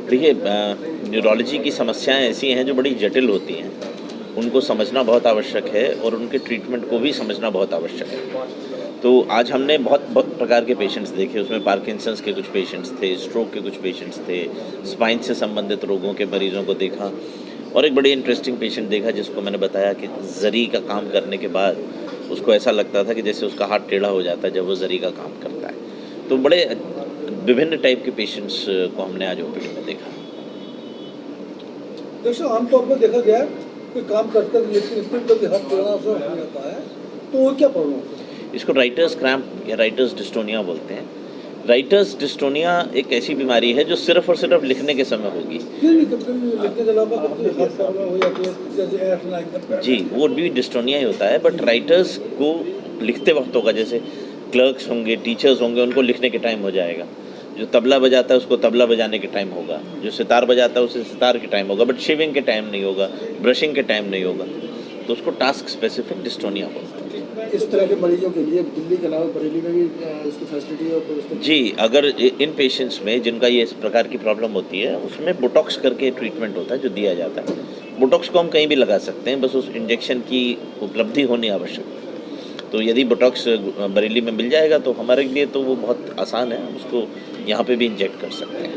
देखिए, न्यूरोलॉजी की समस्याएं ऐसी हैं जो बड़ी जटिल होती हैं, उनको समझना बहुत आवश्यक है और उनके ट्रीटमेंट को भी समझना बहुत आवश्यक है। तो आज हमने बहुत प्रकार के पेशेंट्स देखे, उसमें पार्किंसंस के कुछ पेशेंट्स थे, स्ट्रोक के कुछ पेशेंट्स थे, स्पाइन से संबंधित रोगों के मरीजों को देखा और एक बड़ी इंटरेस्टिंग पेशेंट देखा जिसको मैंने बताया कि जरी का काम करने के बाद उसको ऐसा लगता था कि जैसे उसका हाथ टेढ़ा हो जाता है जब वो जरी का काम करता है। तो बड़े विभिन्न टाइप के पेशेंट्स को हमने आज ओपीडी में देखा। देखो, आमतौर पर देखा गया कि काम करते हाथ टेढ़ा हो जाता है, तो वो क्या प्रॉब्लम है? इसको राइटर्स क्रैम्प या राइटर्स डिस्टोनिया बोलते हैं। राइटर्स डिस्टोनिया एक ऐसी बीमारी है जो सिर्फ और सिर्फ लिखने के समय होगी। जी, वो भी डिस्टोनिया ही होता है, बट राइटर्स को लिखते वक्त होगा। जैसे क्लर्क्स होंगे, टीचर्स होंगे, उनको लिखने के टाइम हो जाएगा। जो तबला बजाता है उसको तबला बजाने के टाइम होगा, जो सितार बजाता है उसे सितार के टाइम होगा, बट शेविंग के टाइम नहीं होगा, ब्रशिंग के टाइम नहीं होगा। तो उसको टास्क स्पेसिफिक डिस्टोनिया बोलते हैं। इस तरह के मरीजों के लिए दिल्ली के अलावा बरेली में भी इसकी फैसिलिटी और जी, अगर इन पेशेंट्स में जिनका ये इस प्रकार की प्रॉब्लम होती है उसमें बोटॉक्स करके ट्रीटमेंट होता है जो दिया जाता है। बोटॉक्स को हम कहीं भी लगा सकते हैं, बस उस इंजेक्शन की उपलब्धि होनी आवश्यक है। तो यदि बोटॉक्स बरेली में मिल जाएगा तो हमारे लिए तो वो बहुत आसान है, उसको यहाँ पे भी इंजेक्ट कर सकते हैं।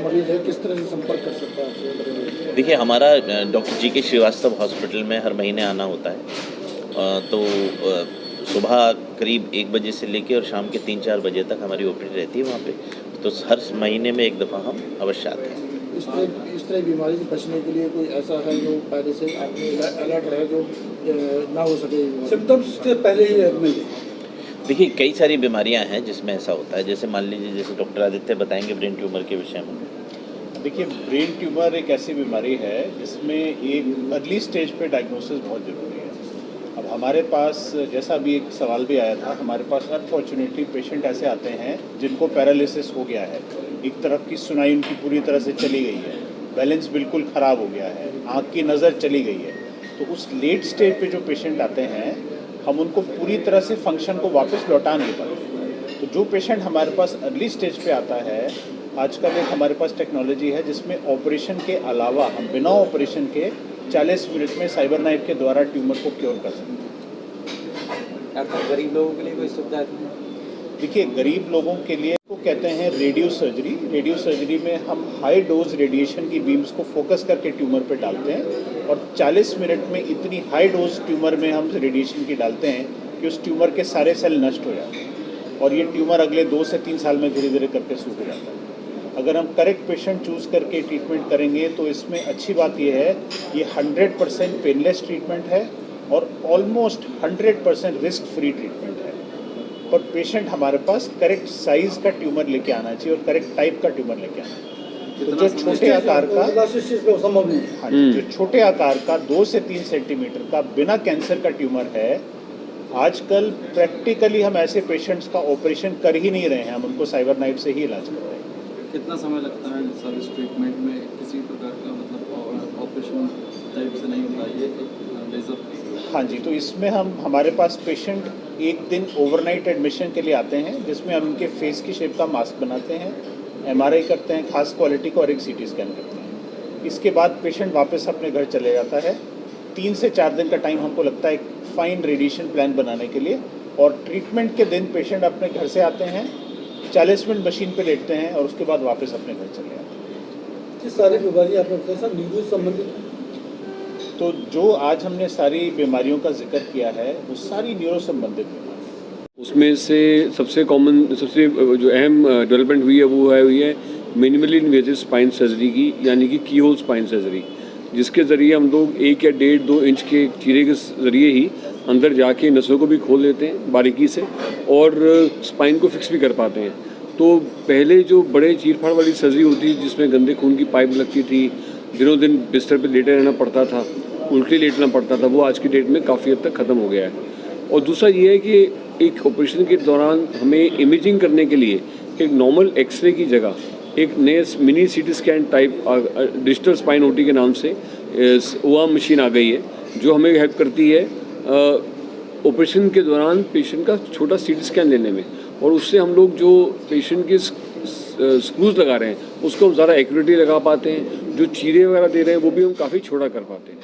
मरीज है किस तरह से संपर्क कर सकता है? देखिए, हमारा डॉक्टर जी के श्रीवास्तव हॉस्पिटल में हर महीने आना होता है। तो सुबह करीब 1 बजे से लेके और शाम के 3-4 बजे तक हमारी ओपीडी रहती है वहाँ पे। तो हर महीने में एक दफ़ा हम अवश्य आते हैं। इस तरह बीमारी से बचने के लिए कोई ऐसा है जो पहले से आपने अलर्ट रहे जो ना हो सके सिम्टम्स से पहले ही मिले? देखिए, कई सारी बीमारियां हैं जिसमें ऐसा होता है। जैसे मान लीजिए, जैसे डॉक्टर आदित्य बताएंगे ब्रेन ट्यूमर के विषय में। देखिए, ब्रेन ट्यूमर एक ऐसी बीमारी है जिसमें एक अर्ली स्टेज पे डायग्नोसिस बहुत ज़रूरी है। अब हमारे पास, जैसा अभी एक सवाल भी आया था, हमारे पास अनफॉर्चुनेटली पेशेंट ऐसे आते हैं जिनको पैरालिसिस हो गया है, एक तरफ की सुनाई उनकी पूरी तरह से चली गई है, बैलेंस बिल्कुल ख़राब हो गया है, आँख की नज़र चली गई है। तो उस लेट स्टेज पे जो पेशेंट आते हैं, हम उनको पूरी तरह से फंक्शन को वापस लौटा नहीं पाते। तो जो पेशेंट हमारे पास अर्ली स्टेज पे आता है, आजकल एक हमारे पास टेक्नोलॉजी है जिसमें ऑपरेशन के अलावा हम बिना ऑपरेशन के 40 मिनट में साइबर नाइफ के द्वारा ट्यूमर को क्योर कर सकते हैं। आपका गरीब लोगों के लिए कोई सुविधा है? देखिए, गरीब लोगों के लिए वो कहते हैं रेडियो सर्जरी। रेडियो सर्जरी में हम हाई डोज रेडिएशन की बीम्स को फोकस करके ट्यूमर पे डालते हैं और 40 मिनट में इतनी हाई डोज ट्यूमर में हम रेडिएशन की डालते हैं कि उस ट्यूमर के सारे सेल नष्ट हो जाते हैं और ये ट्यूमर अगले 2 से 3 साल में धीरे धीरे करके सूख जाता है। अगर हम करेक्ट पेशेंट चूज़ करके ट्रीटमेंट करेंगे तो इसमें अच्छी बात यह है, ये 100% पेनलेस ट्रीटमेंट है और ऑलमोस्ट 100% रिस्क फ्री ट्रीटमेंट है। पर पेशेंट हमारे पास करेक्ट साइज़ का ट्यूमर लेके आना चाहिए और करेक्ट टाइप का ट्यूमर लेके आना चाहिए। तो जो छोटे आकार का संभव नहीं, हाँ, जो छोटे आकार का 2 से 3 सेंटीमीटर का बिना कैंसर का ट्यूमर है, आजकल प्रैक्टिकली हम ऐसे पेशेंट्स का ऑपरेशन कर ही नहीं रहे हैं, हम उनको साइबर नाइफ से ही इलाज कर रहे हैं। कितना समय लगता है सर इस ट्रीटमेंट में? किसी प्रकार का मतलब ऑपरेशन टाइप से नहीं होता ये लेज़र? हाँ जी, तो इसमें हमारे पास पेशेंट एक दिन ओवरनाइट एडमिशन के लिए आते हैं जिसमें हम उनके फेस की शेप का मास्क बनाते हैं, MRI करते हैं खास क्वालिटी का और एक CT स्कैन करते हैं। इसके बाद पेशेंट वापस अपने घर चले जाता है। 3 से 4 दिन का टाइम हमको लगता है एक फाइन रेडिएशन प्लान बनाने के लिए, और ट्रीटमेंट के दिन पेशेंट अपने घर से आते हैं, 40 मिनट मशीन पे लेटते हैं और उसके बाद वापस अपने घर चले जाते हैं। ये सारी बीमारियाँ आपने बताया सर न्यूरो संबंधित? तो जो आज हमने सारी बीमारियों का जिक्र किया है वो सारी न्यूरो संबंधित बीमारी। उसमें से सबसे कॉमन, सबसे जो अहम डेवलपमेंट हुई है मिनिमली इन्वेजिव स्पाइन सर्जरी की, यानी कि की होल स्पाइन सर्जरी, जिसके ज़रिए हम लोग 1 या 1.5-2 इंच के चीरे के ज़रिए ही अंदर जाके नसों को भी खोल लेते हैं बारीकी से और स्पाइन को फिक्स भी कर पाते हैं। तो पहले जो बड़े चीरफाड़ वाली सर्जरी होती थी जिसमें गंदे खून की पाइप लगती थी, दिनों दिन बिस्तर पे लेटे रहना पड़ता था, उल्टी लेटना पड़ता था, वो आज की डेट में काफ़ी हद तक ख़त्म हो गया है। और दूसरा ये है कि एक ऑपरेशन के दौरान हमें इमेजिंग करने के लिए एक नॉर्मल एक्सरे की जगह एक नए mini CT scan type digital spine OT के नाम से OAM मशीन आ गई है, जो हमें हेल्प करती है ऑपरेशन के दौरान पेशेंट का छोटा CT स्कैन लेने में, और उससे हम लोग जो पेशेंट की स्क्रूज लगा रहे हैं उसको हम ज़्यादा एक्यूरेटली लगा पाते हैं, जो चीरे वगैरह दे रहे हैं वो भी हम काफ़ी छोटा कर पाते हैं।